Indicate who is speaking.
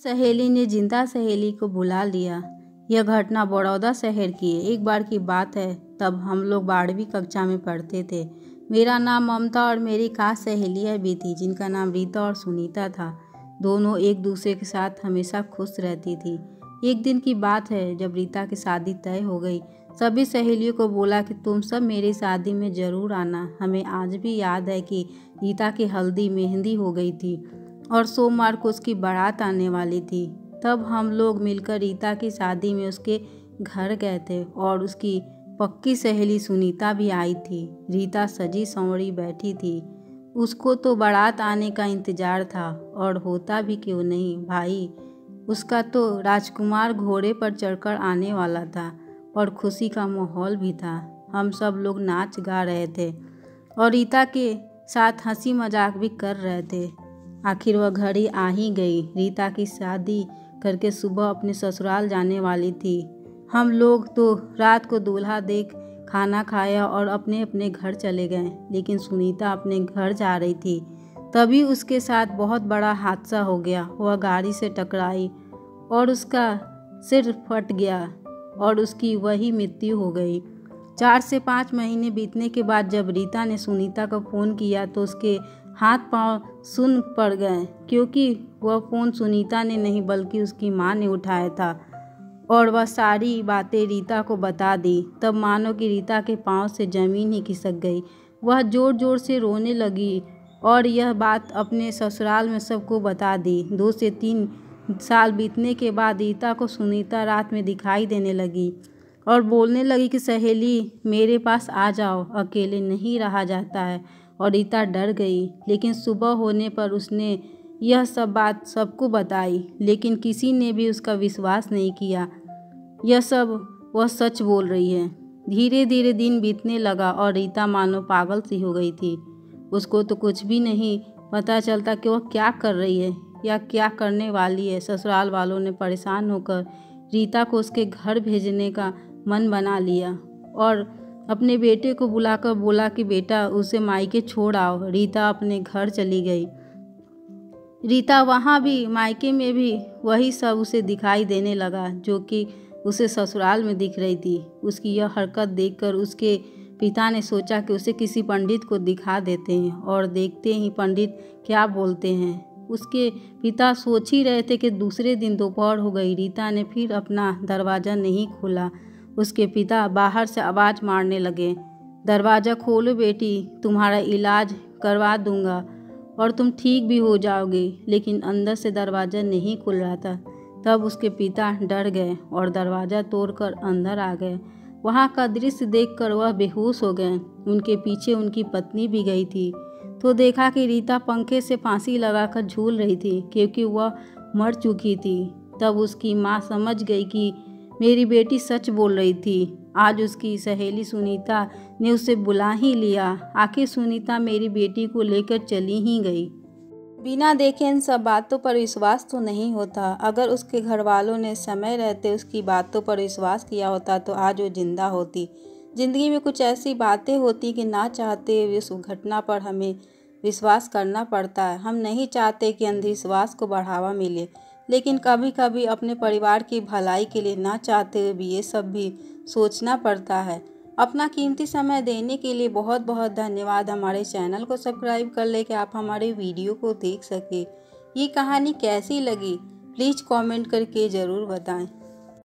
Speaker 1: सहेली ने जिंदा सहेली को बुला लिया। यह घटना बड़ौदा शहर की है। एक बार की बात है, तब हम लोग 12वीं कक्षा में पढ़ते थे। मेरा नाम ममता और मेरी खास सहेलियाँ भी थी जिनका नाम रीता और सुनीता था। दोनों एक दूसरे के साथ हमेशा खुश रहती थी। एक दिन की बात है जब रीता की शादी तय हो गई। सभी सहेलियों को बोला कि तुम सब मेरी शादी में ज़रूर आना। हमें आज भी याद है कि रीता की हल्दी मेहंदी हो गई थी और सोमवार को उसकी बारात आने वाली थी। तब हम लोग मिलकर रीता की शादी में उसके घर गए थे और उसकी पक्की सहेली सुनीता भी आई थी। रीता सजी संवरी बैठी थी। उसको तो बारात आने का इंतज़ार था, और होता भी क्यों नहीं भाई, उसका तो राजकुमार घोड़े पर चढ़कर आने वाला था और खुशी का माहौल भी था। हम सब लोग नाच गा रहे थे और रीता के साथ हंसी मजाक भी कर रहे थे। आखिर वह घड़ी आ ही गई। रीता की शादी करके सुबह अपने ससुराल जाने वाली थी। हम लोग तो रात को दूल्हा देख खाना खाया और अपने अपने घर चले गए, लेकिन सुनीता अपने घर जा रही थी। तभी उसके साथ बहुत बड़ा हादसा हो गया। वह गाड़ी से टकराई और उसका सिर फट गया और उसकी वही मृत्यु हो गई। 4 से 5 महीने बीतने के बाद जब रीता ने सुनीता को फ़ोन किया तो उसके हाथ पांव सुन्न पड़ गए, क्योंकि वह फ़ोन सुनीता ने नहीं बल्कि उसकी माँ ने उठाया था और वह सारी बातें रीता को बता दी। तब मानो कि रीता के पांव से ज़मीन ही खिसक गई। वह ज़ोर ज़ोर से रोने लगी और यह बात अपने ससुराल में सबको बता दी। 2 से 3 साल बीतने के बाद रीता को सुनीता रात में दिखाई देने लगी और बोलने लगी कि सहेली मेरे पास आ जाओ, अकेले नहीं रहा जाता है। और रीता डर गई, लेकिन सुबह होने पर उसने यह सब बात सबको बताई, लेकिन किसी ने भी उसका विश्वास नहीं किया। यह सब वह सच बोल रही है। धीरे धीरे दिन बीतने लगा और रीता मानो पागल सी हो गई थी। उसको तो कुछ भी नहीं पता चलता कि वह क्या कर रही है या क्या करने वाली है। ससुराल वालों ने परेशान होकर रीता को उसके घर भेजने का मन बना लिया और अपने बेटे को बुलाकर बोला कि बेटा उसे मायके छोड़ आओ। रीता अपने घर चली गई। रीता वहाँ भी मायके में भी वही सब उसे दिखाई देने लगा जो कि उसे ससुराल में दिख रही थी। उसकी यह हरकत देखकर उसके पिता ने सोचा कि उसे किसी पंडित को दिखा देते हैं और देखते ही पंडित क्या बोलते हैं। उसके पिता सोच ही रहे थे कि दूसरे दिन दोपहर हो गई। रीता ने फिर अपना दरवाज़ा नहीं खोला। उसके पिता बाहर से आवाज़ मारने लगे, दरवाज़ा खोलो बेटी, तुम्हारा इलाज करवा दूंगा और तुम ठीक भी हो जाओगे। लेकिन अंदर से दरवाज़ा नहीं खुल रहा था। तब उसके पिता डर गए और दरवाज़ा तोड़कर अंदर आ गए। वहाँ का दृश्य देखकर वह बेहोश हो गए। उनके पीछे उनकी पत्नी भी गई थी तो देखा कि रीता पंखे से फांसी लगाकर झूल रही थी, क्योंकि वह मर चुकी थी। तब उसकी माँ समझ गई कि मेरी बेटी सच बोल रही थी। आज उसकी सहेली सुनीता ने उसे बुला ही लिया। आखिर सुनीता मेरी बेटी को लेकर चली ही गई। बिना देखे इन सब बातों पर विश्वास तो नहीं होता। अगर उसके घर वालों ने समय रहते उसकी बातों पर विश्वास किया होता तो आज वो जिंदा होती। ज़िंदगी में कुछ ऐसी बातें होती कि ना चाहते हुए उस घटना पर हमें विश्वास करना पड़ता है। हम नहीं चाहते कि अंधविश्वास को बढ़ावा मिले, लेकिन कभी कभी अपने परिवार की भलाई के लिए ना चाहते हुए भी ये सब भी सोचना पड़ता है। अपना कीमती समय देने के लिए बहुत बहुत धन्यवाद। हमारे चैनल को सब्सक्राइब कर ले कि आप हमारे वीडियो को देख सकें। ये कहानी कैसी लगी प्लीज़ कमेंट करके ज़रूर बताएं।